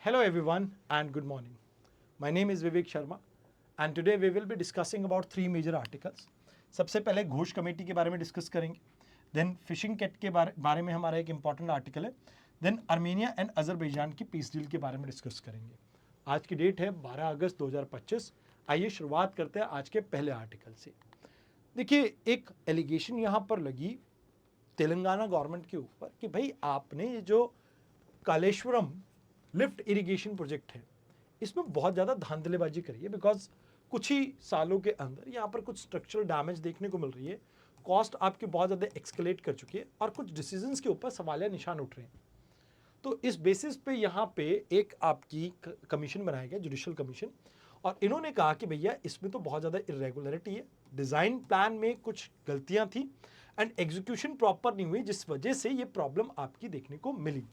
Hello everyone and good morning. My name is Vivek Sharma and today we will be discussing about three major articles. सबसे पहले Ghosh committee के बारे में discuss करेंगे, then fishing cat के बारे में हमारा एक इंपॉर्टेंट आर्टिकल है, देन आर्मेनिया एंड अजरबैजान की पीस डील के बारे में डिस्कस करेंगे. आज की डेट है 12 अगस्त 2025. आइए शुरुआत करते हैं आज के पहले आर्टिकल से. देखिए, एक एलिगेशन यहाँ पर लगी तेलंगाना गवर्नमेंट के ऊपर कि भाई आपने ये जो कालेश्वरम लिफ्ट इरिगेशन प्रोजेक्ट है इसमें बहुत ज़्यादा धांधलेबाजी करी है, बिकॉज कुछ ही सालों के अंदर यहाँ पर कुछ स्ट्रक्चरल डैमेज देखने को मिल रही है, कॉस्ट आपकी बहुत ज़्यादा एक्सकेलेट कर चुकी है और कुछ डिसीजंस के ऊपर सवालिया निशान उठ रहे हैं. तो इस बेसिस पे यहाँ पे एक आपकी कमीशन बनाया गया, जुडिशियल कमीशन, और इन्होंने कहा कि भैया इसमें तो बहुत ज़्यादा इरेगुलरिटी है, डिज़ाइन प्लान में कुछ गलतियाँ थी एंड एग्जीक्यूशन प्रॉपर नहीं हुई, जिस वजह से ये प्रॉब्लम आपकी देखने को मिली.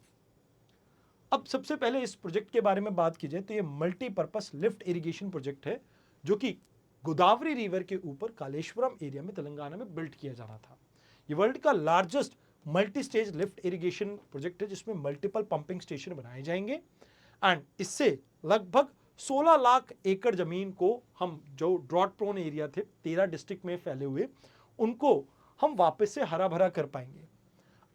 अब सबसे पहले इस प्रोजेक्ट के बारे में बात की जाए तो ये मल्टीपर्पस लिफ्ट इरिगेशन प्रोजेक्ट है जो कि गोदावरी रिवर के ऊपर कालेश्वरम एरिया में तेलंगाना में बिल्ड किया जाना था. ये वर्ल्ड का largest multi stage lift irrigation project है जिसमें मल्टीपल पंपिंग स्टेशन बनाए जाएंगे एंड इससे लगभग 16 लाख एकड़ जमीन को हम जो ड्रॉट प्रोन एरिया थे 13 डिस्ट्रिक्ट में फैले हुए उनको हम वापस से हरा भरा कर पाएंगे.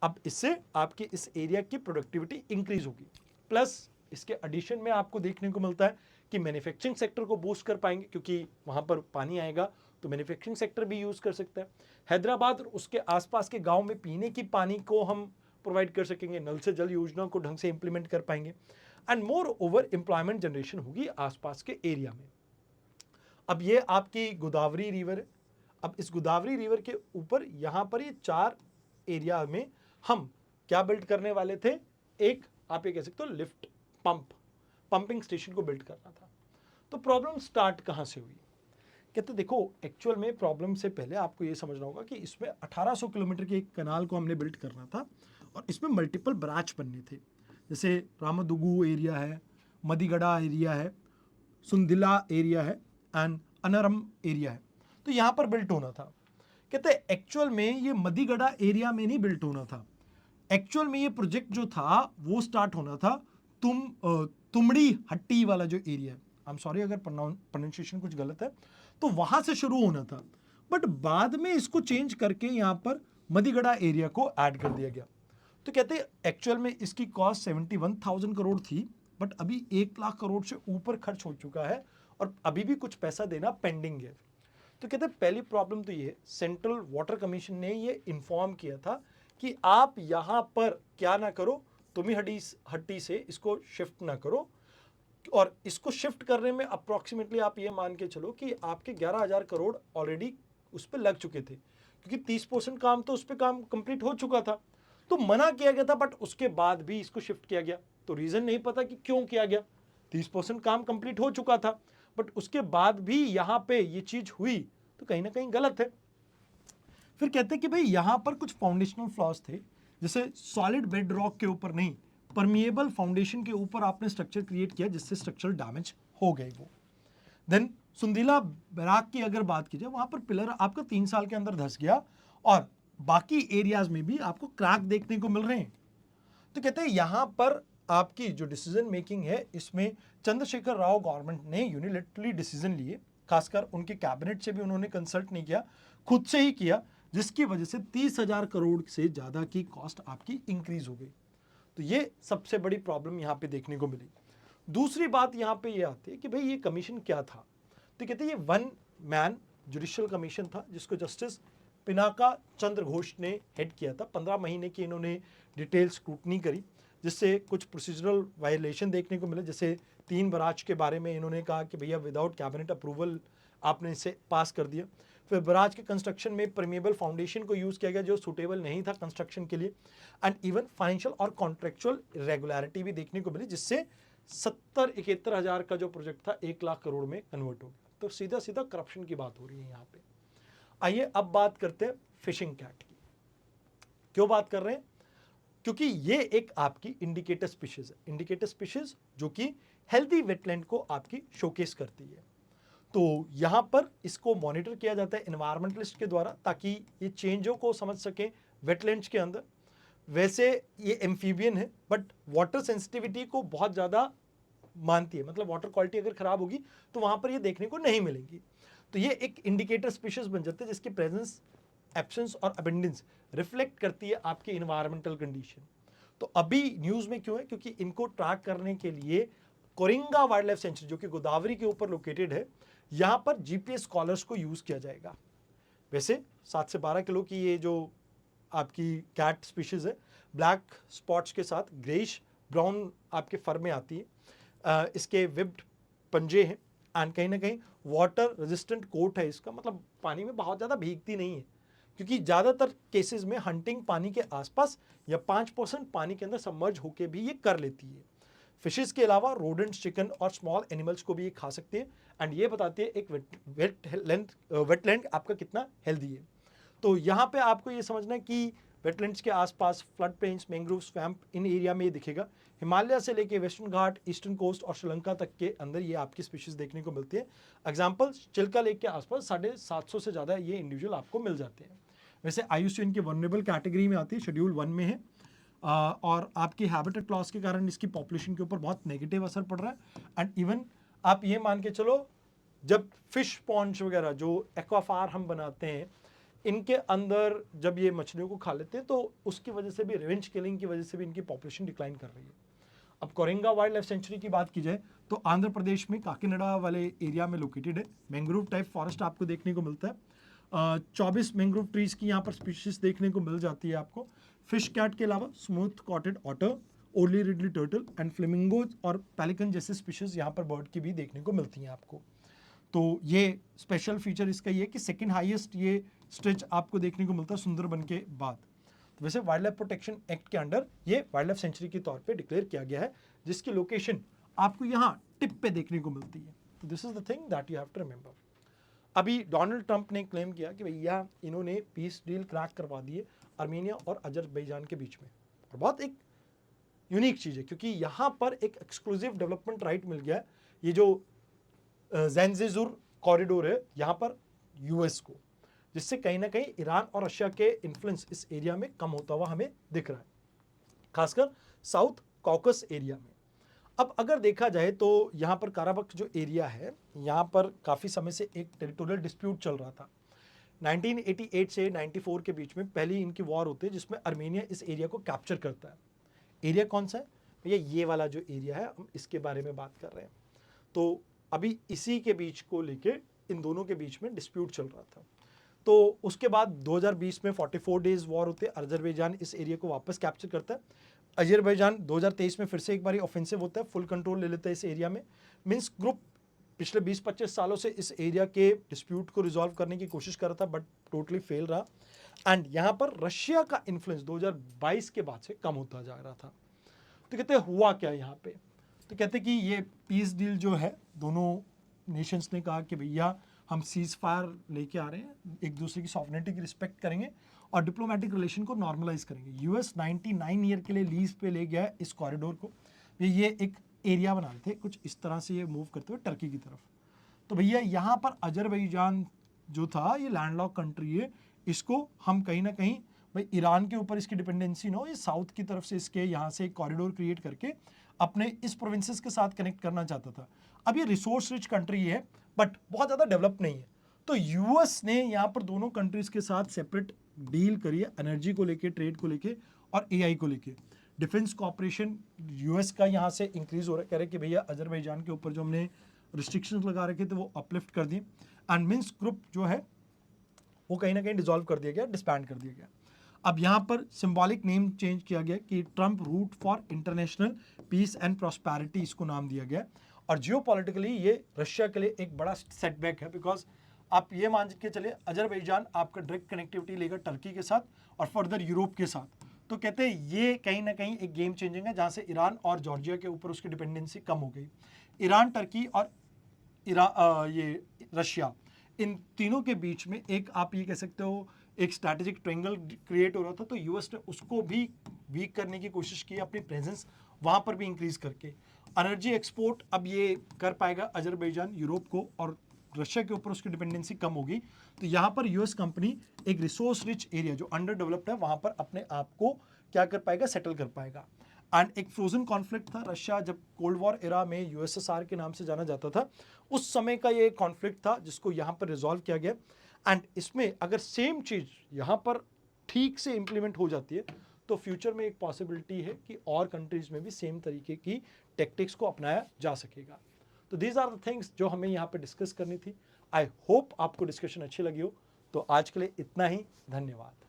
अब इससे आपकी इस एरिया की प्रोडक्टिविटी इंक्रीज होगी, प्लस इसके एडिशन में आपको देखने को मिलता है कि मैन्युफैक्चरिंग सेक्टर को बूस्ट कर पाएंगे क्योंकि वहाँ पर पानी आएगा तो मैन्युफैक्चरिंग सेक्टर भी यूज़ कर सकता है. हैदराबाद और उसके आसपास के गांव में पीने की पानी को हम प्रोवाइड कर सकेंगे, नल से जल योजना को ढंग से इंप्लीमेंट कर पाएंगे and more over employment generation होगी आसपास के एरिया में. अब ये आपकी गोदावरी रिवर है. अब इस गोदावरी रिवर के ऊपर यहाँ पर ये 4 एरिया में हम क्या बिल्ड करने वाले थे, एक आप ये कह सकते हो लिफ्ट पंपिंग स्टेशन को बिल्ड करना था. तो प्रॉब्लम स्टार्ट कहाँ से हुई? कहते देखो, एक्चुअल में प्रॉब्लम से पहले आपको ये समझना होगा कि इसमें 1800 किलोमीटर के एक कनाल को हमने बिल्ड करना था और इसमें मल्टीपल ब्रांच बनने थे, जैसे रामदुगु एरिया है, मदीगड़ा एरिया है, सुंदिला एरिया है एंड अनरम एरिया है. तो यहाँ पर बिल्ट होना था. कहते एक्चुअल में ये मदीगड़ा एरिया में नहीं बिल्ट होना था. एक्चुअल में ये प्रोजेक्ट जो था वो स्टार्ट होना था तुमड़ी हट्टी वाला जो एरिया है, आई एम सॉरी अगर प्रोनाउंसिएशन कुछ गलत है, तो वहां से शुरू होना था. बट बाद में इसको चेंज करके यहाँ पर मदीगड़ा एरिया को ऐड कर दिया गया. तो कहते एक्चुअल में इसकी कॉस्ट 71,000 करोड़ थी, बट अभी 1 लाख करोड़ से ऊपर खर्च हो चुका है और अभी भी कुछ पैसा देना पेंडिंग है. तो कहते हैं पहली प्रॉब्लम तो ये, सेंट्रल वाटर कमीशन ने ये इन्फॉर्म किया था कि आप यहाँ पर क्या ना करो, तुमी हट्टी से इसको शिफ्ट ना करो, और इसको शिफ्ट करने में अप्रॉक्सीमेटली आप ये मान के चलो कि आपके 11,000 करोड़ ऑलरेडी उस पर लग चुके थे, क्योंकि 30% काम तो उस पर काम कंप्लीट हो चुका था. तो मना किया गया था, बट उसके बाद भी इसको शिफ्ट किया गया. तो रीज़न नहीं पता कि क्यों किया गया. 30% काम कंप्लीट हो चुका था बट उसके बाद भी यहाँ पे ये चीज़ हुई, तो कहीं ना कहीं गलत है. फिर कहते हैं कि भाई यहाँ पर कुछ फाउंडेशनल फ्लॉज थे, जैसे सॉलिड बेड रॉक के ऊपर नहीं, परमिएबल फाउंडेशन के ऊपर आपने स्ट्रक्चर क्रिएट किया जिससे स्ट्रक्चरल डैमेज हो गई वो. देन सुंदीला बैराक की अगर बात की जाए, वहाँ पर पिलर आपका 3 साल के अंदर धस गया और बाकी एरियाज में भी आपको क्रैक देखने को मिल रहे हैं. तो कहते हैं यहाँ पर आपकी जो डिसीजन मेकिंग है इसमें चंद्रशेखर राव गवर्नमेंट ने यूनिलैटरली डिसीजन लिए, खासकर उनके कैबिनेट से भी उन्होंने कंसल्ट नहीं किया, खुद से ही किया, जिसकी वजह से 30,000 करोड़ से ज़्यादा की कॉस्ट आपकी इंक्रीज हो गई. तो ये सबसे बड़ी प्रॉब्लम यहाँ पे देखने को मिली. दूसरी बात यहाँ पे ये आती है कि भाई ये कमीशन क्या था. तो कहते हैं ये 1 मैन जुडिशियल कमीशन था जिसको जस्टिस पिनाका चंद्र घोष ने हेड किया था. 15 महीने की इन्होंने डिटेल स्क्रूटनी करी, जिससे कुछ प्रोसीजरल वायलेशन देखने को मिले. जैसे 3 बराज के बारे में इन्होंने कहा कि भैया विदाउट कैबिनेट अप्रूवल आपने इसे पास कर दिया. फिर बराज के कंस्ट्रक्शन में परमिएबल फाउंडेशन को यूज़ किया गया जो सूटेबल नहीं था कंस्ट्रक्शन के लिए, एंड इवन फाइनेंशियल और कॉन्ट्रेक्चुअल इरेगुलरिटी भी देखने को मिली, जिससे 70-71 हज़ार का जो प्रोजेक्ट था 1 लाख करोड़ में कन्वर्ट हो गया. तो सीधा सीधा करप्शन की बात हो रही है यहाँ पे. आइए अब बात करते हैं फिशिंग कैट की. क्यों बात कर रहे हैं? क्योंकि ये एक आपकी इंडिकेटर स्पीशीज है. इंडिकेटर स्पीशीज जो कि हेल्दी वेटलैंड को आपकी शोकेस करती है. तो यहाँ पर इसको मॉनिटर किया जाता है एनवायरमेंटलिस्ट के द्वारा, ताकि ये चेंजों को समझ सकें वेटलैंड्स के अंदर. वैसे ये एम्फीबियन है बट वाटर सेंसिटिविटी को बहुत ज़्यादा मानती है, मतलब वाटर क्वालिटी अगर खराब होगी तो वहां पर ये देखने को नहीं मिलेंगी। तो ये एक इंडिकेटर स्पीशीज बन जाते हैं जिसकी प्रेजेंस, एब्सेंस और अबेंडेंस रिफ्लेक्ट करती है आपके इन्वायरमेंटल कंडीशन। तो अभी न्यूज में क्यों है, क्योंकि इनको ट्रैक करने के लिए कोरिंगा वाइल्ड लाइफ सेंचुरी जो कि गोदावरी के ऊपर लोकेटेड है, यहां पर जीपीएस कॉलर्स को यूज किया जाएगा। वैसे 7 से 12 किलो की ये जो आपकी कैट स्पीशीज है, ब्लैक स्पॉट्स के साथ ग्रेइश ब्राउन आपके फर में आती है। इसके विब्ड पंजे हैं एंड कहीं ना कहीं वाटर रेजिस्टेंट कोट है इसका, मतलब पानी में बहुत ज़्यादा भीगती नहीं है, क्योंकि ज़्यादातर केसेस में हंटिंग पानी के आसपास या 5% पानी के अंदर सबमर्ज होके भी ये कर लेती है। फिशेस के अलावा रोडेंट्स, चिकन और स्मॉल एनिमल्स को भी ये खा सकती है एंड ये बताती है एक वेटलैंड आपका कितना हेल्दी है। तो यहाँ पे आपको ये समझना है कि वेटलैंड्स के आसपास फ्लड प्लेन्स, मैंग्रोव स्वैम्प, इन एरिया में ये दिखेगा। हिमालय से लेके वेस्टर्न घाट, ईस्टर्न कोस्ट और श्रीलंका तक के अंदर ये आपकी स्पीशीज देखने को मिलती है। एग्जाम्पल, चिल्का लेक के आसपास 750 से ज़्यादा ये इंडिविजुअल आपको मिल जाते हैं। वैसे IUCN की वनरेबल कैटेगरी में आती है, शेड्यूल 1 में है। और आपकी हैबिटेट क्लॉज के कारण इसकी पॉपुलेशन के ऊपर बहुत नेगेटिव असर पड़ रहा है। एंड इवन आप ये मान के चलो, जब फिश पॉन्ड्स वगैरह जो एक्वाफार हम बनाते हैं, इनके अंदर जब ये मछलियों को खा लेते हैं तो उसकी वजह से भी, रिवेंज किलिंग की वजह से भी इनकी पॉपुलेशन डिक्लाइन कर रही है। अब कोरिंगा वाइल्ड लाइफ सेंचुरी की बात की जाए तो आंध्र प्रदेश में काकीनाडा वाले एरिया में लोकेटेड है। मैंग्रोव टाइप फॉरेस्ट आपको देखने को मिलता है। 24 मैंग्रोव ट्रीज की यहाँ पर स्पीशीज देखने को मिल जाती है आपको। फिश कैट के अलावा smooth coated otter, olive ridley turtle and flamingo और पेलिकन जैसे स्पीशीज यहाँ पर बर्ड की भी देखने को मिलती हैं आपको। तो ये स्पेशल फीचर इसका ये है कि सेकंड हाईएस्ट ये स्ट्रेच आपको देखने को मिलता है सुंदरबन के बाद। तो वैसे वाइल्ड लाइफ प्रोटेक्शन एक्ट के अंडर ये वाइल्ड लाइफ सेंचुरी के तौर पे डिक्लेयर किया गया है, जिसकी लोकेशन आपको यहाँ टिप पे देखने को मिलती है। तो this is the thing that you have to remember. अभी डोनाल्ड ट्रंप ने क्लेम किया कि भैया इन्होंने पीस डील क्रैक करवा दी है आर्मेनिया और अजरबैजान के बीच में, और बहुत एक यूनिक चीज़ है क्योंकि यहाँ पर एक एक्सक्लूसिव डेवलपमेंट राइट मिल गया है, ये जो ज़ैंजिबार कॉरिडोर है यहाँ पर यूएस को, जिससे कहीं ना कहीं ईरान और रशिया के इन्फ्लुएंस इस एरिया में कम होता हुआ हमें दिख रहा है, खासकर साउथ कॉकस एरिया में। अब अगर देखा जाए तो यहाँ पर काराबख जो एरिया है, यहाँ पर काफ़ी समय से एक टेरिटोरियल डिस्प्यूट चल रहा था। 1988 से 94 के बीच में पहली इनकी वॉर होती है जिसमें आर्मेनिया इस एरिया को कैप्चर करता है। एरिया कौन सा है भैया? ये वाला जो एरिया है, हम इसके बारे में बात कर रहे हैं। तो अभी इसी के बीच को लेके इन दोनों के बीच में डिस्प्यूट चल रहा था। तो उसके बाद 2020 में 44 डेज वॉर होते हैं, अजरबैजान इस एरिया को वापस कैप्चर करता है। अजरबैजान 2023 में फिर से एक बार ऑफेंसिव होता है, फुल कंट्रोल ले लेता है इस एरिया में। मिन्स्क ग्रुप पिछले 20-25 सालों से इस एरिया के डिस्प्यूट को रिजॉल्व करने की कोशिश कर रहा था, बट टोटली फेल रहा। एंड यहाँ पर रशिया का इन्फ्लुएंस 2022 के बाद से कम होता जा रहा था। तो कहते हुआ क्या यहाँ पे? तो कहते कि ये पीस डील जो है, दोनों नेशंस ने कहा कि भैया हम सीज फायर लेके आ रहे हैं, एक दूसरे की सॉवरेनिटी की रिस्पेक्ट करेंगे और डिप्लोमेटिक रिलेशन को नॉर्मलाइज करेंगे। यूएस 99 ईयर के लिए लीज पे ले गया है इस कॉरिडोर को। ये एक एरिया बना रहे थे कुछ इस तरह से, ये मूव करते हुए टर्की की तरफ। तो भैया यहाँ पर अजरबैजान जो था, ये लैंडलॉक कंट्री है, इसको हम कहीं ना कहीं भाई ईरान के ऊपर इसकी डिपेंडेंसी ना हो, ये साउथ की तरफ से इसके यहाँ से एक कॉरिडोर क्रिएट करके अपने इस प्रोविंसेस के साथ कनेक्ट करना चाहता था। अब ये रिसोर्स रिच कंट्री है बट बहुत ज़्यादा डेवलप नहीं है। तो यूएस ने यहाँ पर दोनों कंट्रीज के साथ सेपरेट डील करी है, एनर्जी को लेके, ट्रेड को लेके और एआई को लेके। डिफेंस कॉपरेशन यूएस का यहाँ से इंक्रीज हो रहा है, कह रहे कि भैया अजरबैजान के ऊपर जो हमने रिस्ट्रिक्शंस लगा रखे थे वो अपलिफ्ट कर दिए। एंड मिन्स्क ग्रुप जो है वो कहीं ना कहीं डिसॉल्व कर दिया गया, डिस्बैंड कर दिया गया। अब यहाँ पर सिंबॉलिक नेम चेंज किया गया कि Trump route for international peace and prosperity इसको नाम दिया गया। और जियोपॉलिटिकली ये रशिया के लिए एक बड़ा सेटबैक है, बिकॉज आप ये मान के चले अजरबैजान आपका डायरेक्ट कनेक्टिविटी लेगा टर्की के साथ और फर्दर यूरोप के साथ। तो कहते हैं ये कहीं ना कहीं एक गेम चेंजिंग है, जहाँ से ईरान और जॉर्जिया के ऊपर उसकी डिपेंडेंसी कम हो गई। ईरान, टर्की और ये रशिया, इन तीनों के बीच में एक आप ये कह सकते हो एक स्ट्रैटेजिक ट्रायंगल क्रिएट हो रहा था। तो यूएस ने उसको भी वीक करने की कोशिश की, अपनी प्रेजेंस वहाँ पर भी इंक्रीज करके। एनर्जी एक्सपोर्ट अब ये कर पाएगा अजरबैजान यूरोप को, और रशिया के ऊपर उसकी डिपेंडेंसी कम होगी। तो यहाँ पर यूएस कंपनी एक रिसोर्स रिच एरिया जो अंडर डेवलप्ड है वहाँ पर अपने आप को क्या कर पाएगा, सेटल कर पाएगा। एंड एक फ्रोजन कॉन्फ्लिक्ट था। रशिया जब कोल्ड वॉर एरा में यूएसएसआर के नाम से जाना जाता था, उस समय का ये कॉन्फ्लिक्ट था जिसको यहाँ पर रिजॉल्व किया गया। एंड इसमें अगर सेम चीज़ यहाँ पर ठीक से इम्प्लीमेंट हो जाती है तो फ्यूचर में एक पॉसिबिलिटी है कि और कंट्रीज में भी सेम तरीके की टेक्टिक्स को अपनाया जा सकेगा। तो दीज आर द थिंग्स जो हमें यहाँ पे डिस्कस करनी थी। आई होप आपको डिस्कशन अच्छी लगी हो। तो आज के लिए इतना ही, धन्यवाद।